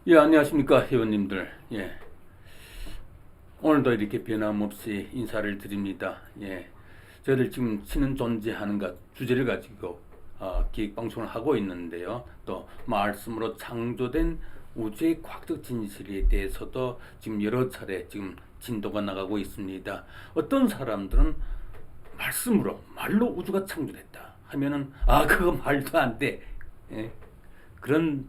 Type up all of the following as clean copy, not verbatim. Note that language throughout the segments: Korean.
예, 안녕하십니까, 회원님들. 예, 오늘도 이렇게 변함없이 인사를 드립니다. 예, 저희들 지금 신은 존재하는가 주제를 가지고 기획 방송을 하고 있는데요. 또 말씀으로 창조된 우주의 과학적 진실에 대해서도 지금 여러 차례 지금 진도가 나가고 있습니다. 어떤 사람들은 말로 우주가 창조됐다 하면은 그거 말도 안 돼. 예, 그런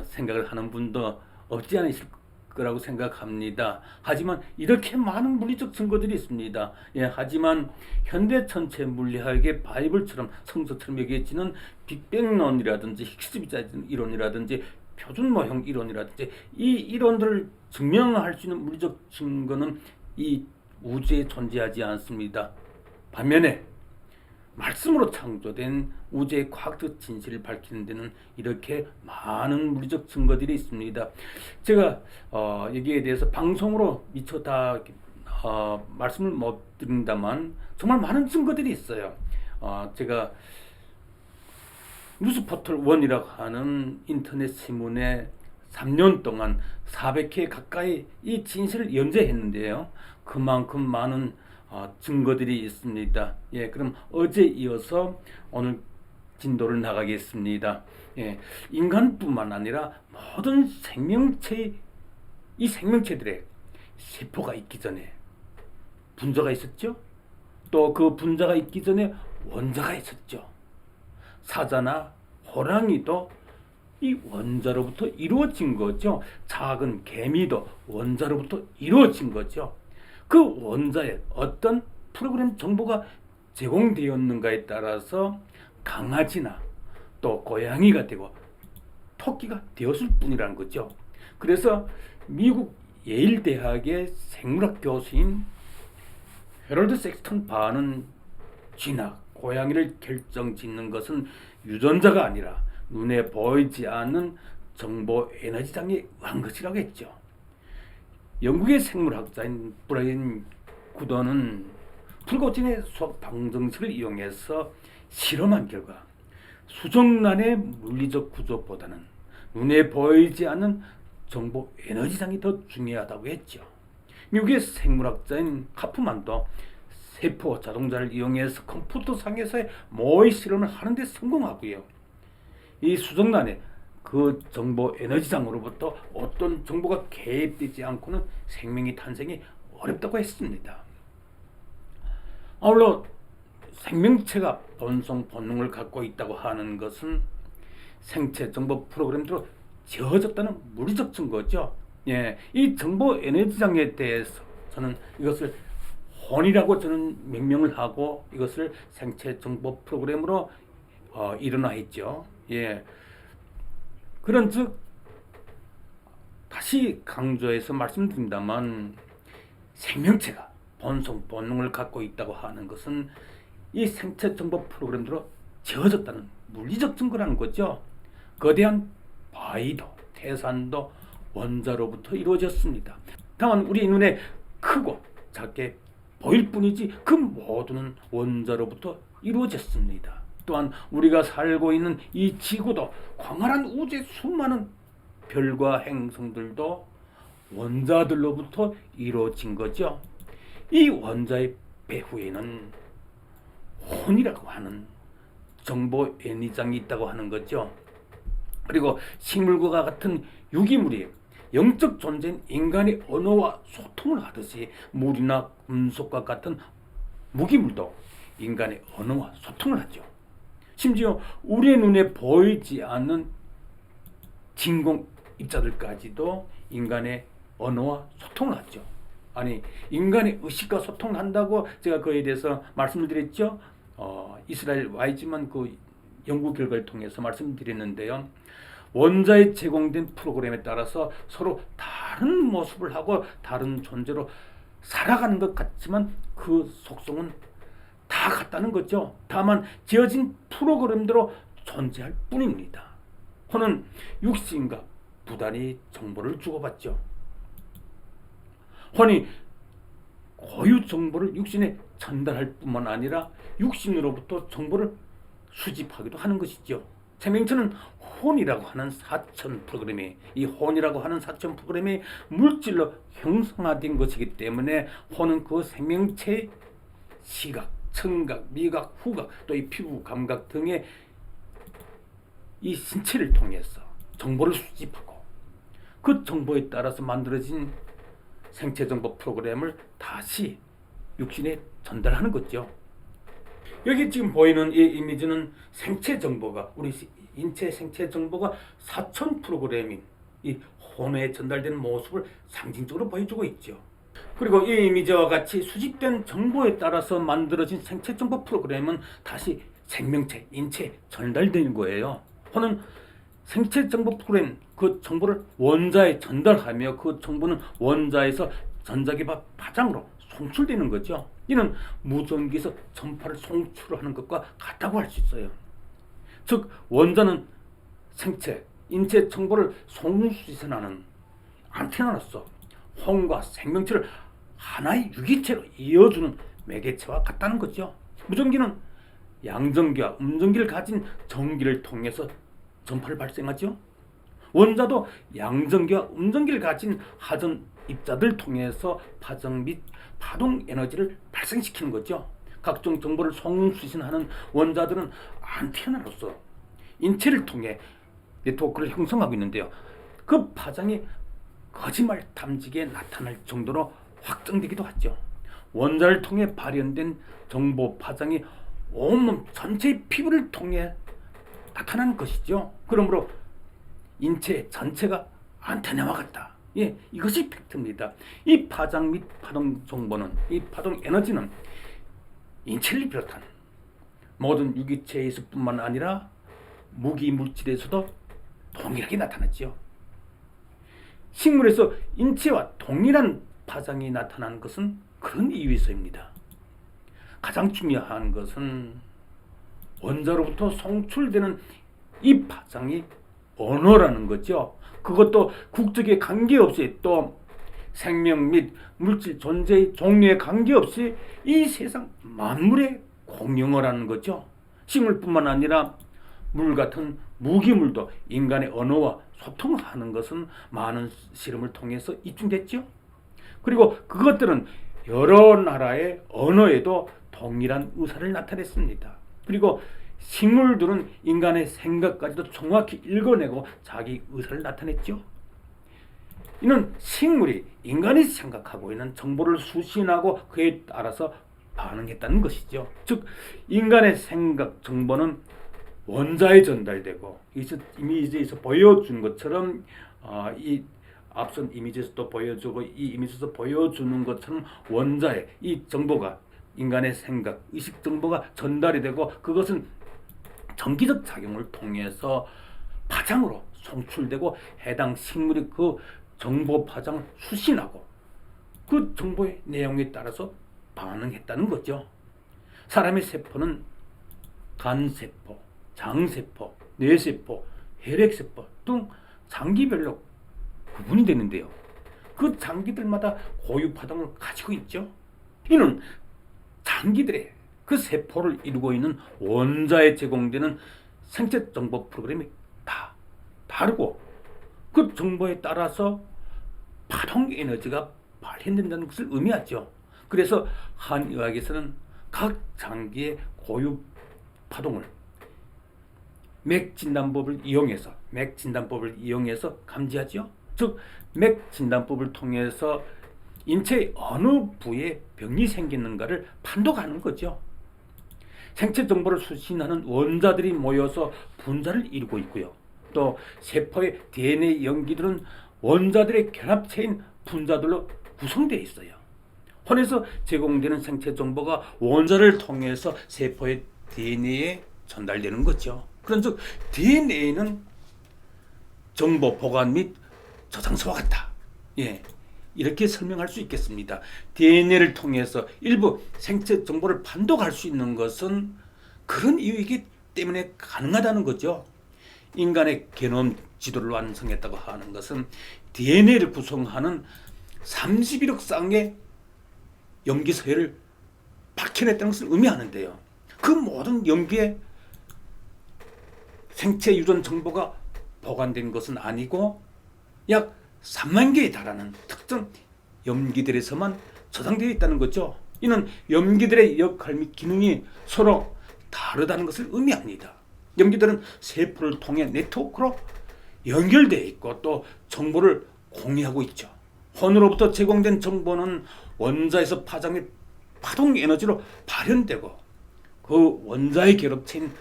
생각을 하는 분도 없지 않아 있을 거라고 생각합니다. 하지만 이렇게 많은 물리적 증거들이 있습니다. 예, 하지만 현대 전체 물리학의 바이블처럼 성서처럼 여겨지는 빅뱅론이라든지 히그스 이론이라든지 표준 모형 이론이라든지 이 이론들을 증명할 수 있는 물리적 증거는 이 우주에 존재하지 않습니다. 반면에 말씀으로 창조된 우주의 과학적 진실을 밝히는 데는 이렇게 많은 물리적 증거들이 있습니다. 제가 여기에 대해서 방송으로 미처 다 말씀을 못 드린다만 정말 많은 증거들이 있어요. 제가 뉴스포털 1이라고 하는 인터넷 신문에 3년 동안 400회 가까이 이 진실을 연재했는데요. 그만큼 많은 증거들이 있습니다. 예, 그럼 어제 이어서 오늘 진도를 나가겠습니다. 예, 인간뿐만 아니라 모든 이 생명체들의 세포가 있기 전에 분자가 있었죠. 또 그 분자가 있기 전에 원자가 있었죠. 사자나 호랑이도 이 원자로부터 이루어진 거죠. 작은 개미도 원자로부터 이루어진 거죠. 그 원자에 어떤 프로그램 정보가 제공되었는가에 따라서 강아지나 또 고양이가 되고 토끼가 되었을 뿐이라는 거죠. 그래서 미국 예일 대학의 생물학 교수인 헤럴드 섹스턴 바는 쥐나 고양이를 결정짓는 것은 유전자가 아니라 눈에 보이지 않는 정보 에너지장에 의한 것이라고 했죠. 영국의 생물학자인 브라이언 구던은 풀고진의 수학 방정식을 이용해서 실험한 결과 수정란의 물리적 구조보다는 눈에 보이지 않는 정보 에너지장이 더 중요하다고 했죠. 미국의 생물학자인 카프만도 세포 자동차를 이용해서 컴퓨터상에서의 모의 실험을 하는 데 성공하고요. 이 수정란에 그 정보 에너지장으로부터 어떤 정보가 개입되지 않고는 생명의 탄생이 어렵다고 했습니다. 아울러 생명체가 본성 본능을 갖고 있다고 하는 것은 생체 정보 프로그램대로 지어졌다는 물리적 증거죠. 예, 이 정보 에너지장에 대해서 저는 이것을 혼이라고 저는 명명을 하고 이것을 생체 정보 프로그램으로 일어나했죠. 예. 그런즉 다시 강조해서 말씀드린다면 생명체가 본성 본능을 갖고 있다고 하는 것은 이 생체 정보 프로그램대로 지어졌다는 물리적 증거라는 거죠. 거대한 바위도 태산도 원자로부터 이루어졌습니다. 다만 우리 눈에 크고 작게 보일 뿐이지 그 모두는 원자로부터 이루어졌습니다. 또한 우리가 살고 있는 이 지구도 광활한 우주의 수많은 별과 행성들도 원자들로부터 이루어진 거죠. 이 원자의 배후에는 혼이라고 하는 정보 에너지장이 있다고 하는 거죠. 그리고 식물과 같은 유기물이 영적 존재인 인간의 언어와 소통을 하듯이 물이나 금속과 같은 무기물도 인간의 언어와 소통을 하죠. 심지어 우리의 눈에 보이지 않는 진공 입자들까지도 인간의 언어와 소통을 하죠. 아니, 인간의 의식과 소통을 한다고 제가 그에 대해서 말씀을 드렸죠. 이스라엘 와이즈만 그 연구 결과를 통해서 말씀드렸는데요. 원자에 제공된 프로그램에 따라서 서로 다른 모습을 하고 다른 존재로 살아가는 것 같지만 그 속성은 다 같다는 거죠. 다만 지어진 프로그램대로 존재할 뿐입니다. 혼은 육신과 부단히 정보를 주고받죠. 혼이 고유 정보를 육신에 전달할 뿐만 아니라 육신으로부터 정보를 수집하기도 하는 것이죠. 생명체는 혼이라고 하는 사천 프로그램이 물질로 형성화된 것이기 때문에 혼은 그 생명체의 시각, 청각, 미각, 후각, 또 이 피부 감각 등의 이 신체를 통해서 정보를 수집하고 그 정보에 따라서 만들어진 생체정보 프로그램을 다시 육신에 전달하는 거죠. 여기 지금 보이는 이 이미지는 생체 정보가, 우리 인체 생체 정보가 사천 프로그램인 이 혼에 전달되는 모습을 상징적으로 보여주고 있죠. 그리고 이 이미지와 같이 수집된 정보에 따라서 만들어진 생체 정보 프로그램은 다시 생명체, 인체에 전달되는 거예요. 혼은 생체 정보 프로그램, 그 정보를 원자에 전달하며 그 정보는 원자에서 전자기파 파장으로 송출되는 거죠. 이는 무전기에서 전파를 송출하는 것과 같다고 할 수 있어요. 즉 원자는 생체, 인체 정보를 송수신하는 안테나로서 혼과 생명체를 하나의 유기체로 이어주는 매개체와 같다는 거죠. 무전기는 양전기와 음전기를 가진 전기를 통해서 전파를 발생하죠. 원자도 양전기와 음전기를 가진 하전 입자들 통해서 파장 및 파동 에너지를 발생시키는 거죠. 각종 정보를 송수신하는 원자들은 안테나로서 인체를 통해 네트워크를 형성하고 있는데요. 그 파장이 거짓말 탐지기에 나타날 정도로 확정되기도 하죠. 원자를 통해 발현된 정보 파장이 온몸 전체의 피부를 통해 나타나는 것이죠. 그러므로 인체 전체가 안테나와 같다. 예, 이것이 팩트입니다. 이 파장 및 파동 정보는, 이 파동 에너지는 인체를 비롯한 모든 유기체에서 뿐만 아니라 무기 물질에서도 동일하게 나타났죠. 식물에서 인체와 동일한 파장이 나타나는 것은 그런 이유에서입니다. 가장 중요한 것은 원자로부터 송출되는 이 파장이 언어라는 거죠. 그것도 국적에 관계없이, 또 생명 및 물질 존재의 종류에 관계없이 이 세상 만물의 공용어라는 거죠. 식물뿐만 아니라 물 같은 무기물도 인간의 언어와 소통하는 것은 많은 실험을 통해서 입증됐죠. 그리고 그것들은 여러 나라의 언어에도 동일한 의사를 나타냈습니다. 그리고 식물들은 인간의 생각까지도 정확히 읽어내고 자기 의사를 나타냈죠. 이는 식물이 인간이 생각하고 있는 정보를 수신하고 그에 따라서 반응했다는 것이죠. 즉 인간의 생각 정보는 원자에 전달되고, 이미지에서 보여준 것처럼 이 앞선 이미지에서도 보여주고 이 이미지에서 보여주는 것처럼 원자의 이 정보가, 인간의 생각, 의식 정보가 전달이 되고 그것은 전기적 작용을 통해서 파장으로 송출되고 해당 식물이 그 정보 파장을 수신하고 그 정보의 내용에 따라서 반응했다는 거죠. 사람의 세포는 간세포, 장세포, 뇌세포, 혈액세포 등 장기별로 구분이 되는데요. 그 장기들마다 고유 파동을 가지고 있죠. 이는 장기들의 그 세포를 이루고 있는 원자에 제공되는 생체 정보 프로그램이 다 다르고 그 정보에 따라서 파동 에너지가 발현된다는 것을 의미하죠. 그래서 한의학에서는 각 장기의 고유 파동을 맥진단법을 이용해서 감지하죠. 즉 맥진단법을 통해서 인체의 어느 부에 병이 생기는가를 판독하는 거죠. 생체 정보를 수신하는 원자들이 모여서 분자를 이루고 있고요. 또 세포의 DNA 연기들은 원자들의 결합체인 분자들로 구성되어 있어요. 혼에서 제공되는 생체 정보가 원자를 통해서 세포의 DNA에 전달되는 거죠. 그런즉 DNA는 정보 보관 및 저장소와 같다. 예, 이렇게 설명할 수 있겠습니다. DNA를 통해서 일부 생체 정보를 판독할 수 있는 것은 그런 이유이기 때문에 가능하다는 거죠. 인간의 게놈 지도를 완성했다고 하는 것은 DNA를 구성하는 31억 쌍의 염기서열을 박혀냈다는 것을 의미하는데요. 그 모든 염기에 생체 유전 정보가 보관된 것은 아니고 약 3만 개에 달하는 특정 염기들에서만 저장되어 있다는 거죠. 이는 염기들의 역할 및 기능이 서로 다르다는 것을 의미합니다. 염기들은 세포를 통해 네트워크로 연결되어 있고 또 정보를 공유하고 있죠. 혼으로부터 제공된 정보는 원자에서 파장 및 파동 에너지로 발현되고 그 원자의 결합체인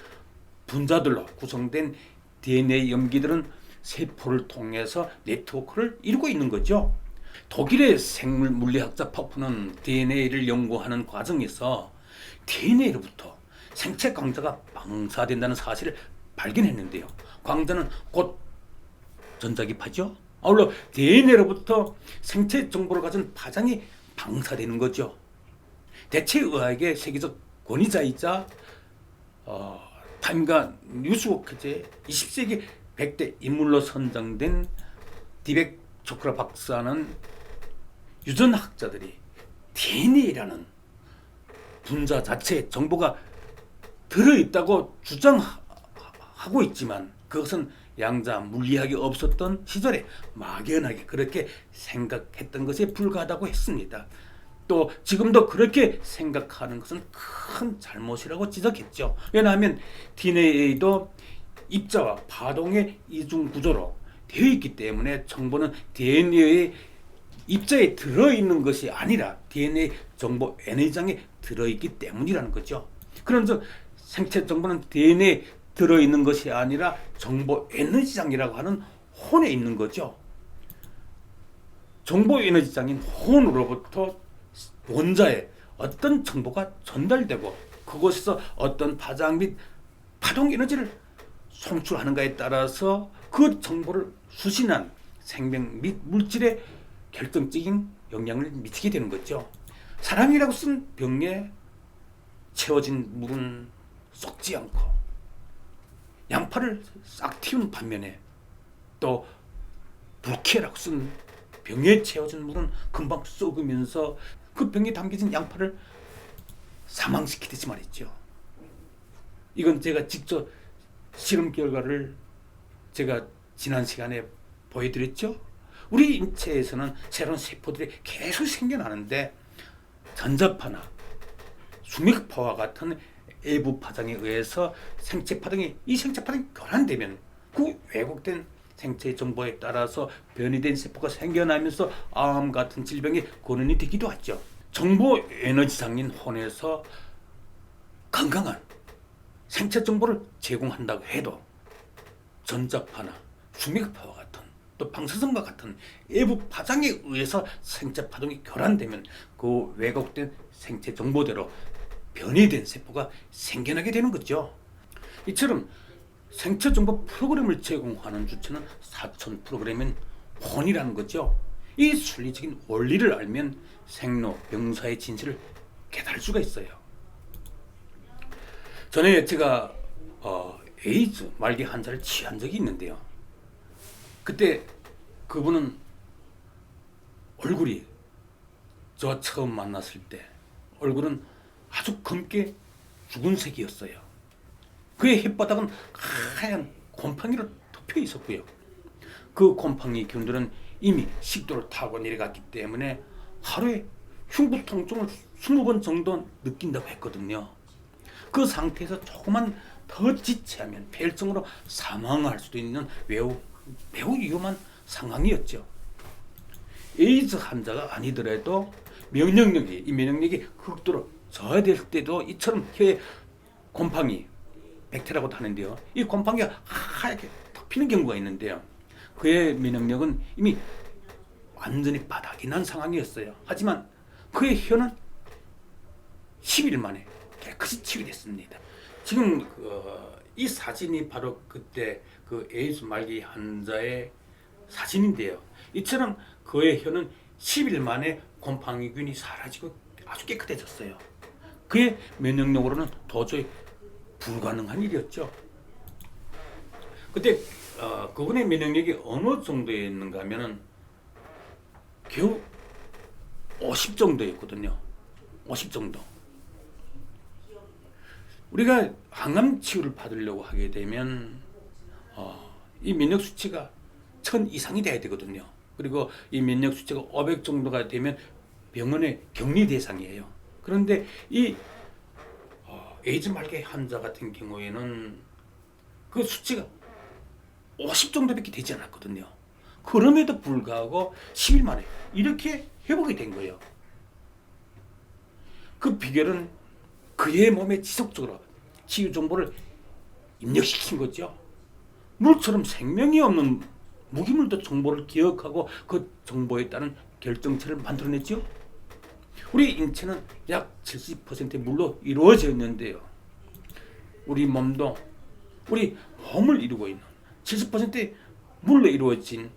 분자들로 구성된 DNA 염기들은 세포를 통해서 네트워크를 이루고 있는 거죠. 독일의 생물 물리학자 퍼프는 DNA를 연구하는 과정에서 DNA로부터 생체 강자가 방사된다는 사실을 발견했는데요. 강자는 곧 전자기파죠. 아울러 DNA로부터 생체 정보를 가진 파장이 방사되는 거죠. 대체의학의 세계적 권위자이자 타임과 뉴스워크제 20세기 100대 인물로 선정된 디벡 조크라 박사는 유전학자들이 DNA라는 분자 자체에 정보가 들어있다고 주장하고 있지만 그것은 양자 물리학이 없었던 시절에 막연하게 그렇게 생각했던 것에 불과하다고 했습니다. 또 지금도 그렇게 생각하는 것은 큰 잘못이라고 지적했죠. 왜냐하면 DNA도 입자와 파동의 이중 구조로 되어 있기 때문에 정보는 DNA의 입자에 들어있는 것이 아니라 DNA 정보 에너지장에 들어있기 때문이라는 거죠. 그런즉 생체 정보는 DNA에 들어있는 것이 아니라 정보 에너지장이라고 하는 혼에 있는 거죠. 정보 에너지장인 혼으로부터 원자에 어떤 정보가 전달되고 그곳에서 어떤 파장 및 파동 에너지를 송출하는가에 따라서 그 정보를 수신한 생명 및 물질에 결정적인 영향을 미치게 되는 거죠. 사랑이라고 쓴 병에 채워진 물은 썩지 않고 양파를 싹 틔운 반면에 또 불쾌라고 쓴 병에 채워진 물은 금방 썩으면서 그 병에 담겨진 양파를 사망시키듯이 말이죠. 이건 제가 직접 실험 결과를 제가 지난 시간에 보여드렸죠. 우리 인체에서는 새로운 세포들이 계속 생겨나는데 전자파나 수맥파와 같은 외부 파장에 의해서 생체 파동이 교란되면 그 왜곡된 생체 정보에 따라서 변이된 세포가 생겨나면서 암 같은 질병의 근원이 되기도 하죠. 정보 에너지장인 혼에서 건강한 생체 정보를 제공한다고 해도 전자파나 수맥파와 같은 또 방사선과 같은 외부 파장에 의해서 생체 파동이 교란되면 그 왜곡된 생체 정보대로 변이된 세포가 생겨나게 되는 거죠. 이처럼 생체 정보 프로그램을 제공하는 주체는 사천 프로그램인 혼이라는 거죠. 이 순리적인 원리를 알면 생로병사의 진실을 깨달을 수가 있어요. 전에 제가 에이즈 말기 환자를 치유한 적이 있는데요. 그때 그분은 얼굴이 저 처음 만났을 때 얼굴은 아주 검게 죽은색이었어요. 그의 혓바닥은 하얀 곰팡이로 덮여 있었고요. 그 곰팡이 균들은 이미 식도를 타고 내려갔기 때문에 하루에 흉부 통증을 20번 정도 느낀다고 했거든요. 그 상태에서 조금만 더 지체하면 폐혈증으로 사망할 수도 있는 매우 위험한 상황이었죠. 에이즈 환자가 아니더라도 이 면역력이 극도로 저하될 때도 이처럼 혀에 곰팡이, 백테라고도 하는데요. 이 곰팡이가 하얗게 덮이는 경우가 있는데요. 그의 면역력은 이미 완전히 바닥이 난 상황이었어요. 하지만 그의 혀는 10일 만에 깨끗이 치유됐습니다. 지금 이 사진이 바로 그때 그 에이즈 말기 환자의 사진인데요. 이처럼 그의 혀는 10일 만에 곰팡이균이 사라지고 아주 깨끗해졌어요. 그의 면역력으로는 도저히 불가능한 일이었죠. 그때 그분의 면역력이 어느 정도에 있는가 하면은 겨우 50 정도였거든요. 50 정도. 우리가 항암 치유를 받으려고 하게 되면 이 면역 수치가 1000 이상이 돼야 되거든요. 그리고 이 면역 수치가 500 정도가 되면 병원의 격리 대상이에요. 그런데 이 에이즈 말기 환자 같은 경우에는 그 수치가 50 정도밖에 되지 않았거든요. 그럼에도 불구하고 10일 만에 이렇게 회복이 된 거예요. 그 비결은 그의 몸에 지속적으로 치유 정보를 입력시킨 거죠. 물처럼 생명이 없는 무기물도 정보를 기억하고 그 정보에 따른 결정체를 만들어냈죠. 우리 인체는 약 70%의 물로 이루어져 있는데요. 우리 몸도 우리 몸을 이루고 있는 70%의 물로 이루어진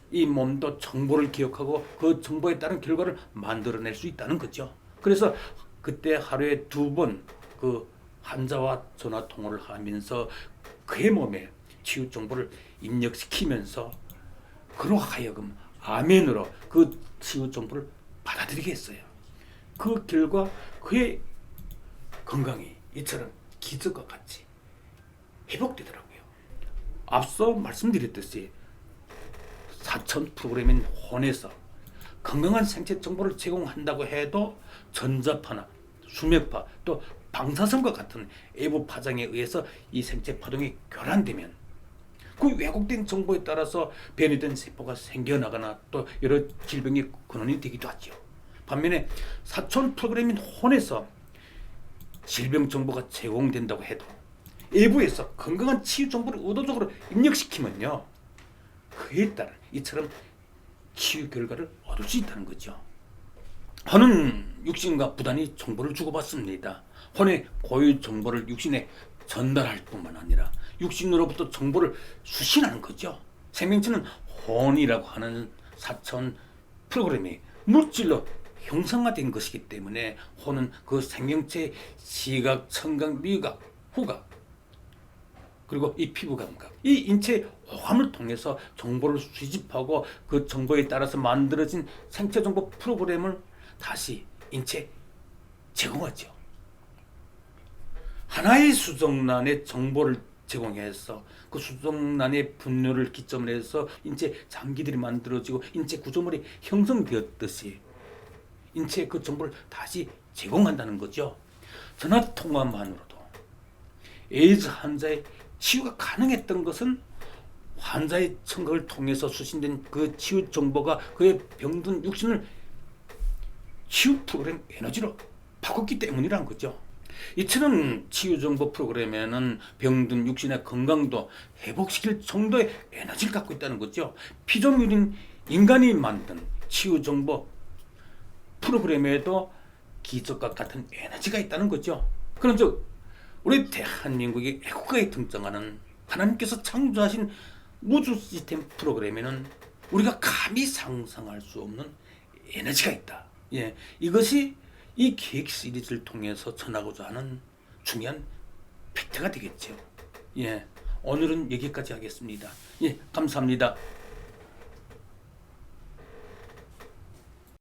이 몸도 정보를 기억하고 그 정보에 따른 결과를 만들어낼 수 있다는 거죠. 그래서 그때 하루에 2번 그 환자와 전화 통화를 하면서 그의 몸에 치유 정보를 입력시키면서 그로 하여금 아멘으로 그 치유 정보를 받아들이게 했어요. 그 결과 그의 건강이 이처럼 기적과 같이 회복되더라고요. 앞서 말씀드렸듯이 4000 프로그램인 혼에서 건강한 생체 정보를 제공한다고 해도 전자파나 수맥파 또 방사선과 같은 외부 파장에 의해서 이 생체 파동이 교란되면 그 왜곡된 정보에 따라서 변이된 세포가 생겨나거나 또 여러 질병의 근원이 되기도 하죠. 반면에 4000 프로그램인 혼에서 질병 정보가 제공된다고 해도 외부에서 건강한 치유 정보를 의도적으로 입력시키면요, 그에 따른 이처럼 치유 결과를 얻을 수 있다는 거죠. 혼은 육신과 부단히 정보를 주고받습니다. 혼의 고유 정보를 육신에 전달할 뿐만 아니라 육신으로부터 정보를 수신하는 거죠. 생명체는 혼이라고 하는 4000 프로그램이 물질로 형상화된 것이기 때문에 혼은 그 생명체의 시각, 청각, 미각, 후각 그리고 이 피부 감각, 이 인체의 오감을 통해서 정보를 수집하고 그 정보에 따라서 만들어진 생체 정보 프로그램을 다시 인체에 제공하죠. 하나의 수정란에 정보를 제공해서 그 수정란의 분뇨를 기점으로 해서 인체 장기들이 만들어지고 인체 구조물이 형성되었듯이 인체에 그 정보를 다시 제공한다는 거죠. 전화통화만으로도 에이즈 환자의 치유가 가능했던 것은 환자의 청각을 통해서 수신된 그 치유 정보가 그의 병든 육신을 치유 프로그램 에너지로 바꿨기 때문이라는 거죠. 이처럼 치유 정보 프로그램에는 병든 육신의 건강도 회복시킬 정도의 에너지를 갖고 있다는 거죠. 피조물인 인간이 만든 치유 정보 프로그램에도 기적과 같은 에너지가 있다는 거죠. 그런즉 우리 대한민국의 애국가에 등장하는 하나님께서 창조하신 우주 시스템 프로그램에는 우리가 감히 상상할 수 없는 에너지가 있다. 예, 이것이 이 기획 시리즈를 통해서 전하고자 하는 중요한 팩트가 되겠죠. 예, 오늘은 여기까지 하겠습니다. 예, 감사합니다.